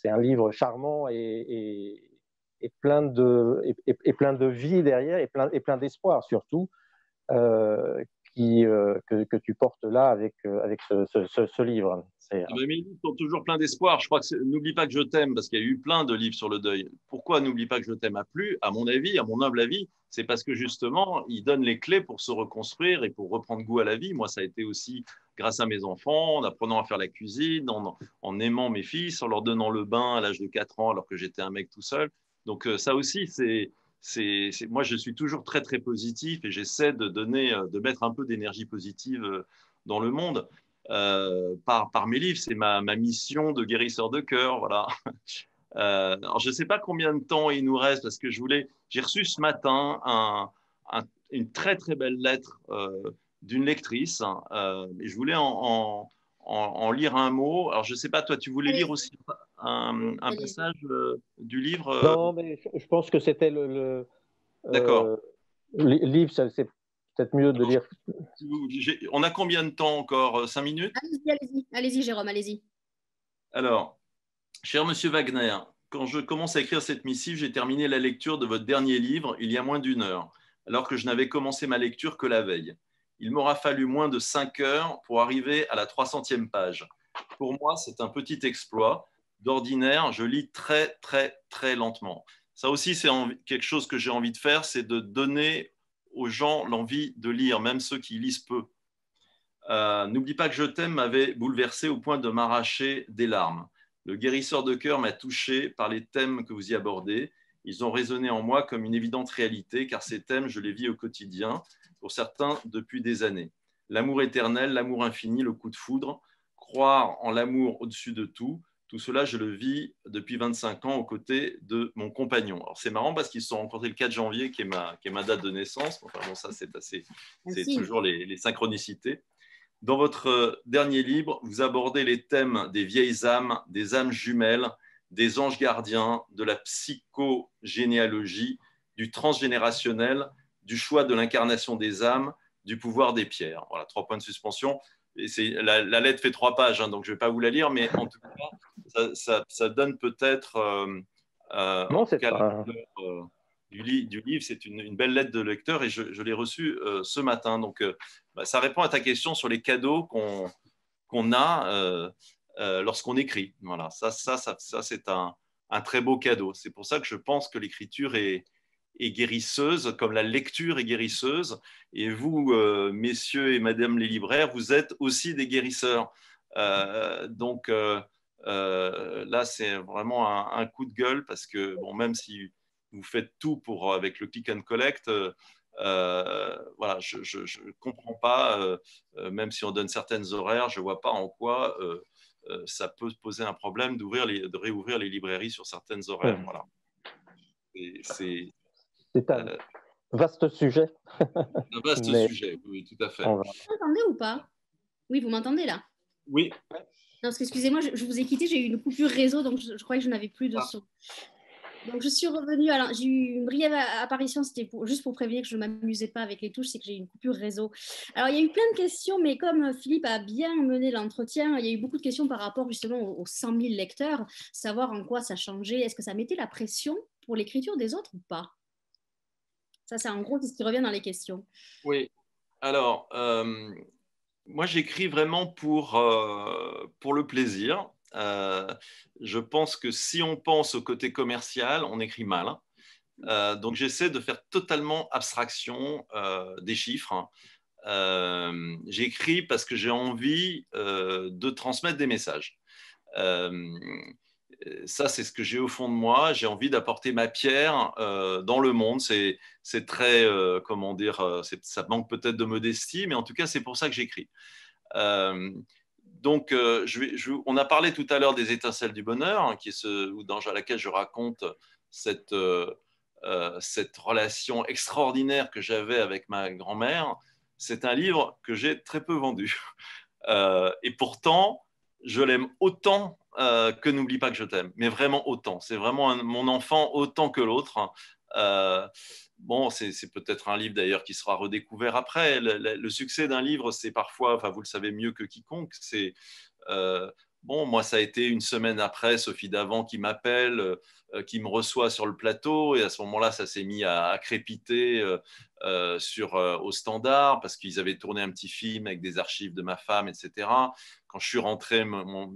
un livre charmant et plein de vie derrière et plein d'espoir surtout, que tu portes là avec ce livre. Mes livres sont toujours pleins d'espoir. Je crois que N'oublie pas que je t'aime, parce qu'il y a eu plein de livres sur le deuil. Pourquoi N'oublie pas que je t'aime a plu, à mon avis, à mon humble avis, c'est parce que justement, il donne les clés pour se reconstruire et pour reprendre goût à la vie. Moi, ça a été aussi grâce à mes enfants, en apprenant à faire la cuisine, en aimant mes fils, en leur donnant le bain à l'âge de 4 ans alors que j'étais un mec tout seul. Donc ça aussi, moi, je suis toujours très, très positif et j'essaie de mettre un peu d'énergie positive dans le monde. Par mes livres, c'est ma mission de guérisseur de cœur, voilà. Alors je ne sais pas combien de temps il nous reste parce que j'ai reçu ce matin une très très belle lettre d'une lectrice et je voulais en lire un mot. Alors je ne sais pas, toi tu voulais lire aussi un passage du livre Non, mais je pense que c'était D'accord. livre, c'est peut-être mieux de lire. On a combien de temps encore? 5 minutes? Allez-y, Jérôme, allez-y. Alors, cher Monsieur Wagner, quand je commence à écrire cette missive, j'ai terminé la lecture de votre dernier livre il y a moins d'1 heure, alors que je n'avais commencé ma lecture que la veille. Il m'aura fallu moins de 5 heures pour arriver à la 300e page. Pour moi, c'est un petit exploit. D'ordinaire, je lis très, très, très lentement. Ça aussi, c'est quelque chose que j'ai envie de faire, c'est de donner aux gens l'envie de lire, même ceux qui lisent peu. N'oublie pas que je t'aime m'avait bouleversé au point de m'arracher des larmes. Le guérisseur de cœur m'a touché par les thèmes que vous y abordez. Ils ont résonné en moi comme une évidente réalité, car ces thèmes, je les vis au quotidien, pour certains depuis des années. L'amour éternel, l'amour infini, le coup de foudre, croire en l'amour au-dessus de tout, tout cela, je le vis depuis 25 ans aux côtés de mon compagnon. Alors, c'est marrant parce qu'ils se sont rencontrés le 4 janvier, qui est ma date de naissance. Enfin, bon, ça, c'est toujours les synchronicités. Dans votre dernier livre, vous abordez les thèmes des vieilles âmes, des âmes jumelles, des anges gardiens, de la psychogénéalogie, du transgénérationnel, du choix de l'incarnation des âmes, du pouvoir des pierres. Voilà, 3 points de suspension. Et la lettre fait 3 pages, hein, donc je ne vais pas vous la lire, mais en tout cas, ça donne peut-être, Non, en tout c'est cas, pas. du livre. C'est une belle lettre de lecteur et je l'ai reçue ce matin. Donc, ça répond à ta question sur les cadeaux qu'on a lorsqu'on écrit. Voilà, ça c'est un très beau cadeau. C'est pour ça que je pense que l'écriture est guérisseuse, comme la lecture est guérisseuse. Et vous, messieurs et madame les libraires, vous êtes aussi des guérisseurs. Donc là, c'est vraiment un coup de gueule parce que, bon, même si vous faites tout avec le click and collect, voilà, je ne comprends pas, même si on donne certaines horaires, je ne vois pas en quoi ça peut poser un problème de réouvrir les librairies sur certaines horaires. Voilà. C'est un vaste sujet. un vaste sujet, oui, tout à fait. Vous m'entendez ou pas? Oui, vous m'entendez là? Oui. Non, parce que excusez-moi, je vous ai quitté, j'ai eu une coupure réseau, donc je croyais que je n'avais plus de son. Donc je suis revenue, alors j'ai eu une brève apparition, c'était juste pour prévenir que je ne m'amusais pas avec les touches, c'est que j'ai eu une coupure réseau. Alors il y a eu plein de questions, mais comme Philippe a bien mené l'entretien, il y a eu beaucoup de questions par rapport justement aux 100 000 lecteurs, savoir en quoi ça changeait, est-ce que ça mettait la pression pour l'écriture des autres ou pas? Ça c'est en gros ce qui revient dans les questions. Oui, alors moi j'écris vraiment pour le plaisir. Je pense que si on pense au côté commercial, on écrit mal. Donc j'essaie de faire totalement abstraction des chiffres. J'écris parce que j'ai envie de transmettre des messages. Ça, c'est ce que j'ai au fond de moi. J'ai envie d'apporter ma pierre dans le monde. C'est très, comment dire, ça manque peut-être de modestie, mais en tout cas, c'est pour ça que j'écris. Donc, on a parlé tout à l'heure des Étincelles du bonheur, hein, dans laquelle je raconte cette relation extraordinaire que j'avais avec ma grand-mère. C'est un livre que j'ai très peu vendu. Et pourtant, je l'aime autant que N'oublie pas que je t'aime, mais vraiment autant. C'est vraiment mon enfant autant que l'autre. Bon, c'est peut-être un livre d'ailleurs qui sera redécouvert après. Le succès d'un livre, c'est parfois, enfin, vous le savez mieux que quiconque, c'est bon, moi, ça a été une semaine après Sophie Davant qui m'appelle, qui me reçoit sur le plateau, et à ce moment-là, ça s'est mis à crépiter au Standard parce qu'ils avaient tourné un petit film avec des archives de ma femme, etc. Quand je suis rentré, mon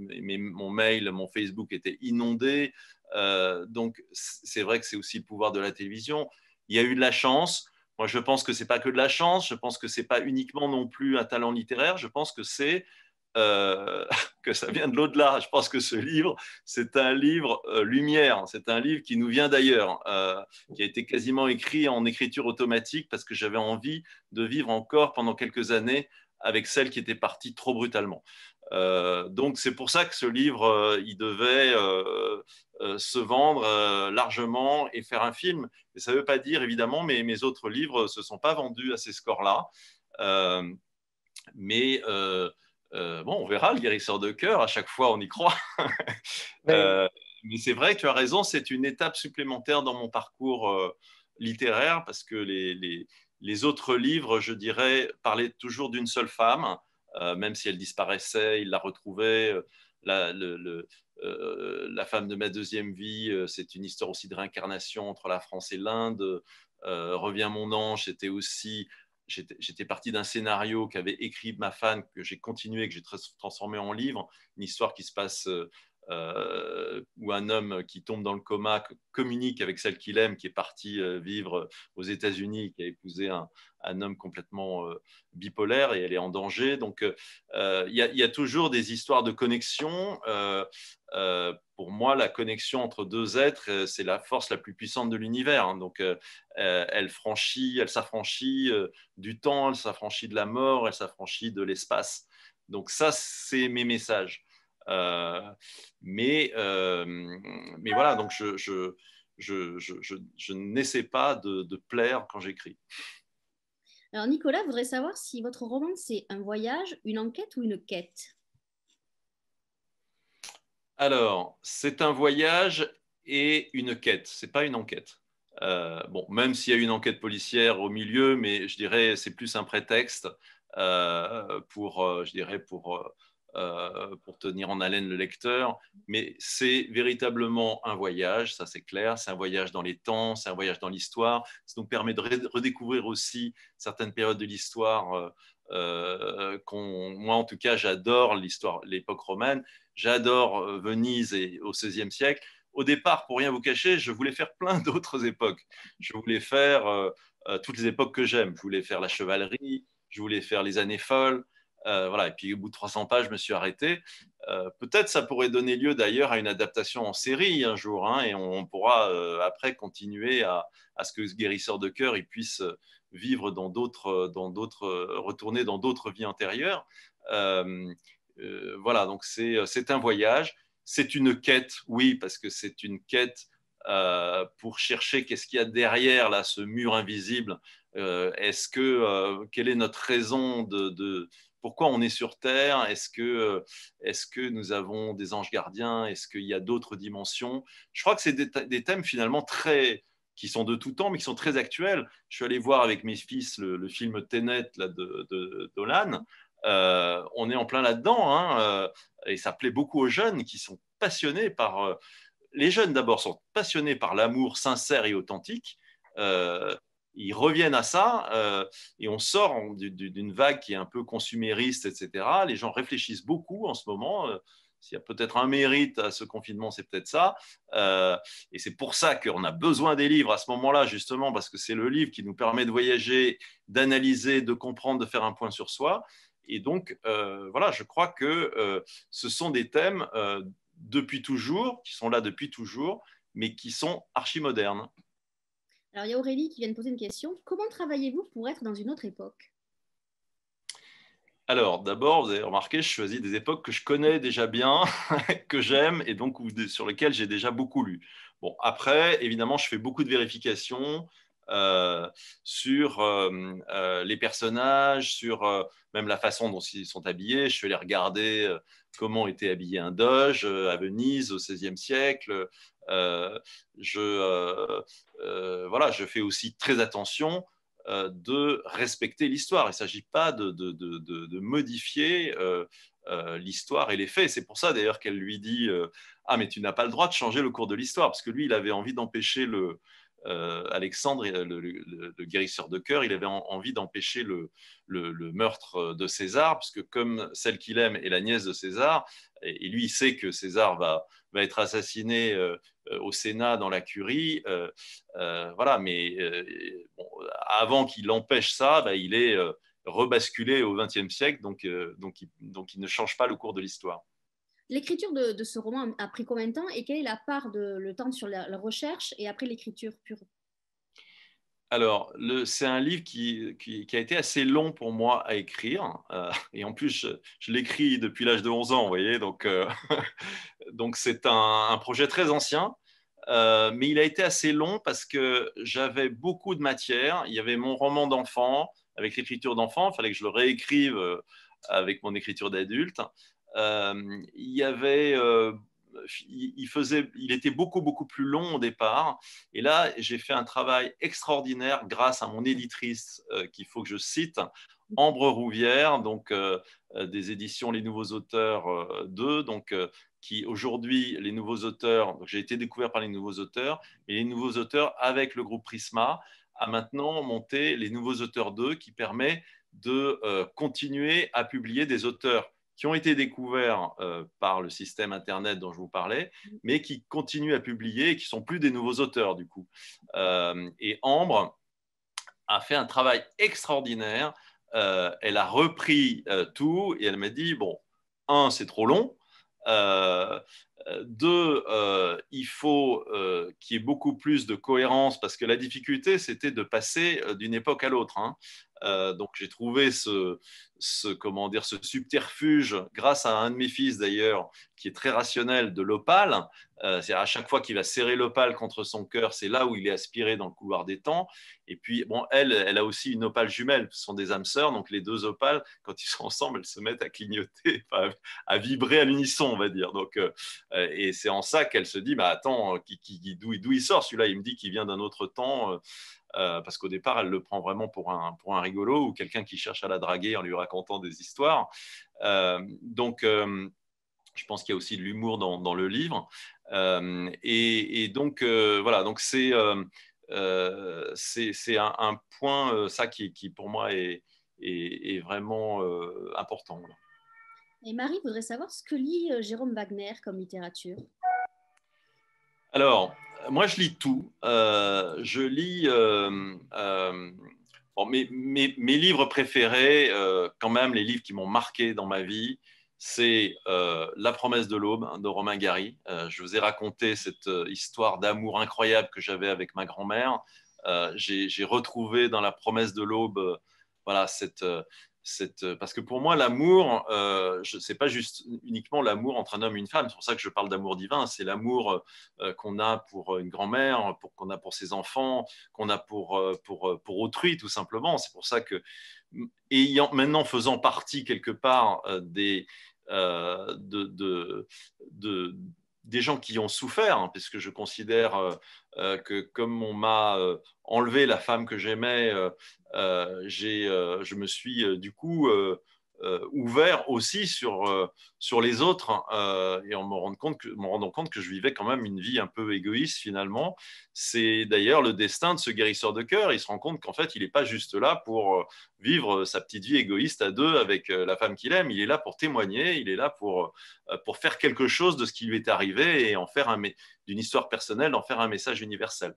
mail, mon Facebook était inondé. Donc, c'est vrai que c'est aussi le pouvoir de la télévision. Il y a eu de la chance. Moi, je pense que c'est pas que de la chance. Je pense que c'est pas uniquement non plus un talent littéraire. Je pense que que ça vient de l'au-delà. Je pense que ce livre, c'est un livre lumière, c'est un livre qui nous vient d'ailleurs, qui a été quasiment écrit en écriture automatique parce que j'avais envie de vivre encore pendant quelques années avec celle qui était partie trop brutalement. Donc c'est pour ça que ce livre, il devait se vendre largement et faire un film. Et ça ne veut pas dire, évidemment, mes autres livres ne se sont pas vendus à ces scores-là. Mais bon, on verra, le guérisseur de cœur, à chaque fois on y croit. Mais c'est vrai que tu as raison, c'est une étape supplémentaire dans mon parcours littéraire parce que les autres livres, je dirais, parlaient toujours d'une seule femme, même si elle disparaissait, il la retrouvait. La femme de ma deuxième vie, c'est une histoire aussi de réincarnation entre la France et l'Inde. Reviens mon ange, c'était aussi j'étais parti d'un scénario qu'avait écrit ma fan, que j'ai continué, que j'ai transformé en livre, une histoire qui se passe où un homme qui tombe dans le coma communique avec celle qu'il aime, qui est partie vivre aux États-Unis, qui a épousé un homme complètement bipolaire et elle est en danger. Donc, il y a toujours des histoires de connexion. Pour moi, la connexion entre deux êtres, c'est la force la plus puissante de l'univers. Hein. Donc, elle s'affranchit du temps, elle s'affranchit de la mort, elle s'affranchit de l'espace. Donc ça, c'est mes messages. Mais voilà, donc je n'essaie pas de plaire quand j'écris. Alors Nicolas voudrait savoir si votre roman c'est un voyage, une enquête ou une quête. Alors, c'est un voyage et une quête, c'est pas une enquête. Bon, même s'il y a une enquête policière au milieu, mais je dirais c'est plus un prétexte je dirais pour tenir en haleine le lecteur. Mais c'est véritablement un voyage, ça c'est clair. C'est un voyage dans les temps, c'est un voyage dans l'histoire. Ça nous permet de redécouvrir aussi certaines périodes de l'histoire. Moi, en tout cas, j'adore l'histoire, l'époque romaine. J'adore Venise et au XVIe siècle. Au départ, pour rien vous cacher, je voulais faire plein d'autres époques. Je voulais faire toutes les époques que j'aime. Je voulais faire la chevalerie, je voulais faire les années folles. Voilà. Et puis, au bout de 300 pages, je me suis arrêté. Peut-être ça pourrait donner lieu d'ailleurs à une adaptation en série un jour, hein, et on pourra après continuer à ce que ce guérisseur de cœur il puisse vivre retourner dans d'autres vies antérieures. Voilà, donc c'est un voyage. C'est une quête, oui, parce que c'est une quête pour chercher qu'est-ce qu'il y a derrière là, ce mur invisible. Quelle est notre raison pourquoi on est sur Terre? Est-ce que nous avons des anges gardiens? Est-ce qu'il y a d'autres dimensions? Je crois que c'est des thèmes finalement qui sont de tout temps, mais qui sont très actuels. Je suis allé voir avec mes fils le film Tenet là, de Dolan. On est en plein là-dedans, hein, et ça plaît beaucoup aux jeunes qui sont passionnés par. Les jeunes d'abord sont passionnés par l'amour sincère et authentique. Ils reviennent à ça et on sort d'une vague qui est un peu consumériste, etc. Les gens réfléchissent beaucoup en ce moment. S'il y a peut-être un mérite à ce confinement, c'est peut-être ça. Et c'est pour ça qu'on a besoin des livres à ce moment-là, justement, parce que c'est le livre qui nous permet de voyager, d'analyser, de comprendre, de faire un point sur soi. Et donc, voilà, je crois que ce sont des thèmes depuis toujours, qui sont là depuis toujours, mais qui sont archi-modernes. Alors, il y a Aurélie qui vient de poser une question. Comment travaillez-vous pour être dans une autre époque? Alors, d'abord, vous avez remarqué, je choisis des époques que je connais déjà bien, que j'aime, et donc sur lesquelles j'ai déjà beaucoup lu. Bon, après, évidemment, je fais beaucoup de vérifications sur les personnages, sur même la façon dont ils sont habillés. Je vais les regarder comment était habillé un doge à Venise au XVIe siècle. Voilà, je fais aussi très attention de respecter l'histoire. Il ne s'agit pas de modifier l'histoire et les faits. C'est pour ça d'ailleurs qu'elle lui dit ah, mais tu n'as pas le droit de changer le cours de l'histoire, parce que lui, il avait envie d'empêcher Alexandre, le guérisseur de cœur, il avait envie d'empêcher le meurtre de César, parce que comme celle qu'il aime est la nièce de César, et lui, il sait que César va être assassiné au Sénat, dans la curie, voilà, mais bon, avant qu'il empêche ça, il est rebasculé au XXe siècle, donc il ne change pas le cours de l'histoire. L'écriture de ce roman a pris combien de temps et quelle est la part de le temps sur la recherche et après l'écriture pure? Alors, c'est un livre qui a été assez long pour moi à écrire. Et en plus, je l'écris depuis l'âge de 11 ans, vous voyez. Donc, donc c'est un projet très ancien. Mais il a été assez long parce que j'avais beaucoup de matière. Il y avait mon roman d'enfant, avec l'écriture d'enfant. Il fallait que je le réécrive avec mon écriture d'adulte. Il y avait il était beaucoup, beaucoup plus long au départ. Et là, j'ai fait un travail extraordinaire grâce à mon éditrice qu'il faut que je cite, Ambre Rouvière, donc des éditions Les Nouveaux Auteurs 2, donc qui aujourd'hui, les nouveaux auteurs, donc j'ai été découvert par les nouveaux auteurs, et les nouveaux auteurs avec le groupe Prisma a maintenant monté les nouveaux auteurs 2 qui permet de continuer à publier des auteurs qui ont été découverts par le système Internet dont je vous parlais, mais qui continuent à publier et qui ne sont plus des nouveaux auteurs du coup. Et Ambre a fait un travail extraordinaire. Elle a repris tout et elle m'a dit, bon, c'est trop long. Deux, il faut qu'il y ait beaucoup plus de cohérence parce que la difficulté, c'était de passer d'une époque à l'autre. Hein. Donc, j'ai trouvé comment dire, ce subterfuge grâce à un de mes fils d'ailleurs, qui est très rationnel, de l'opale. C'est-à-dire à chaque fois qu'il va serrer l'opale contre son cœur, c'est là où il est aspiré dans le couloir des temps. Et puis, bon, elle a aussi une opale jumelle, ce sont des âmes sœurs, donc les deux opales, quand ils sont ensemble, elles se mettent à clignoter, à vibrer à l'unisson, on va dire. Donc, Et c'est en ça qu'elle se dit, bah, attends, d'où il sort celui-là? Il me dit qu'il vient d'un autre temps. Parce qu'au départ, elle le prend vraiment pour un rigolo ou quelqu'un qui cherche à la draguer en lui racontant des histoires. Donc, je pense qu'il y a aussi de l'humour dans le livre. Et donc, voilà, donc c'est un point, ça, qui pour moi est vraiment important. Et Marie voudrait savoir ce que lit Jérôme Wagner comme littérature. Alors, moi, je lis tout. Je lis bon, mes livres préférés, quand même, les livres qui m'ont marqué dans ma vie, c'est La promesse de l'aube de Romain Gary. Je vous ai raconté cette histoire d'amour incroyable que j'avais avec ma grand-mère. J'ai retrouvé dans La promesse de l'aube voilà, parce que pour moi, l'amour, ce n'est pas juste uniquement l'amour entre un homme et une femme. C'est pour ça que je parle d'amour divin. C'est l'amour qu'on a pour une grand-mère, qu'on a pour ses enfants, qu'on a pour autrui, tout simplement. C'est pour ça que, maintenant faisant partie quelque part des gens qui ont souffert, hein, puisque je considère que comme on m'a enlevé la femme que j'aimais, je me suis du coup ouvert aussi sur les autres, et en me rendant compte que je vivais quand même une vie un peu égoïste finalement. C'est d'ailleurs le destin de ce guérisseur de cœur. Il se rend compte qu'en fait, il n'est pas juste là pour vivre sa petite vie égoïste à deux avec la femme qu'il aime. Il est là pour témoigner, il est là pour faire quelque chose de ce qui lui est arrivé et en faire d'une histoire personnelle, en faire un message universel.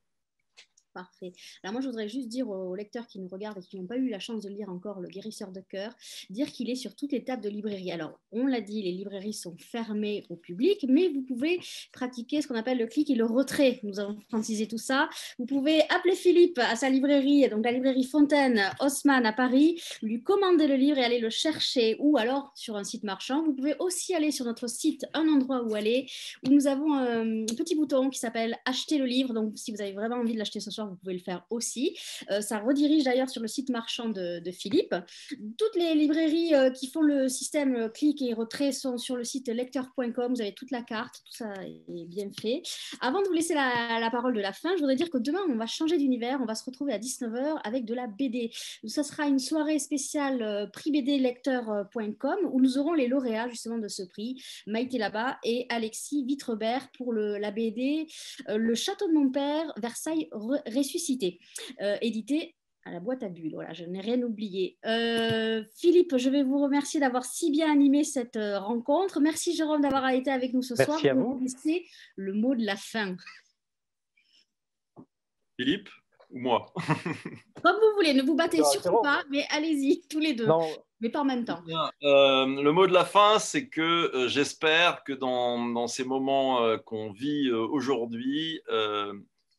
Parfait. Alors moi, je voudrais juste dire aux lecteurs qui nous regardent et qui n'ont pas eu la chance de lire encore Le Guérisseur de cœur, dire qu'il est sur toutes les tables de librairie. Alors, on l'a dit, les librairies sont fermées au public, mais vous pouvez pratiquer ce qu'on appelle le clic et le retrait. Nous avons francisé tout ça. Vous pouvez appeler Philippe à sa librairie, donc la librairie Fontaine Haussmann à Paris, lui commander le livre et aller le chercher, ou alors sur un site marchand. Vous pouvez aussi aller sur notre site Un endroit où aller, où nous avons un petit bouton qui s'appelle Acheter le livre. Donc, si vous avez vraiment envie de l'acheter ce soir, vous pouvez le faire aussi. Ça redirige d'ailleurs sur le site marchand de Philippe. Toutes les librairies qui font le système clic et retrait sont sur le site lecteur.com. Vous avez toute la carte, tout ça est bien fait. Avant de vous laisser la parole de la fin, je voudrais dire que demain, on va changer d'univers. On va se retrouver à 19h avec de la BD. Ça sera une soirée spéciale prix BD lecteur.com où nous aurons les lauréats justement de ce prix, Maïté Labat et Alexis Vitrebert pour la BD Le Château de mon père, Versailles ressuscité, édité à la boîte à bulles. Voilà, je n'ai rien oublié. Philippe, je vais vous remercier d'avoir si bien animé cette rencontre. Merci Jérôme d'avoir été avec nous ce soir. Merci à vous. C'est le mot de la fin. Philippe ou moi? Comme vous voulez, ne vous battez surtout pas, mais allez-y, tous les deux. Non. Mais pas en même temps. Le mot de la fin, c'est que j'espère que dans ces moments qu'on vit aujourd'hui,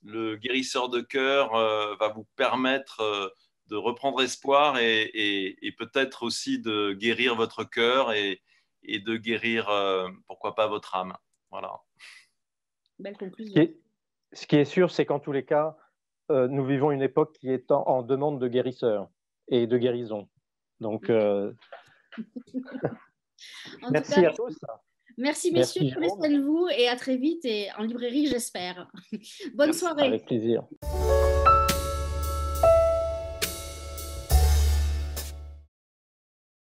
le guérisseur de cœur va vous permettre de reprendre espoir et peut-être aussi de guérir votre cœur et de guérir, pourquoi pas, votre âme. Voilà. Belle conclusion. Ce qui est sûr, c'est qu'en tous les cas, nous vivons une époque qui est en demande de guérisseurs et de guérison. Donc, merci à tous. Merci messieurs, prenez soin de vous et à très vite et en librairie, j'espère. Bonne soirée. Avec plaisir.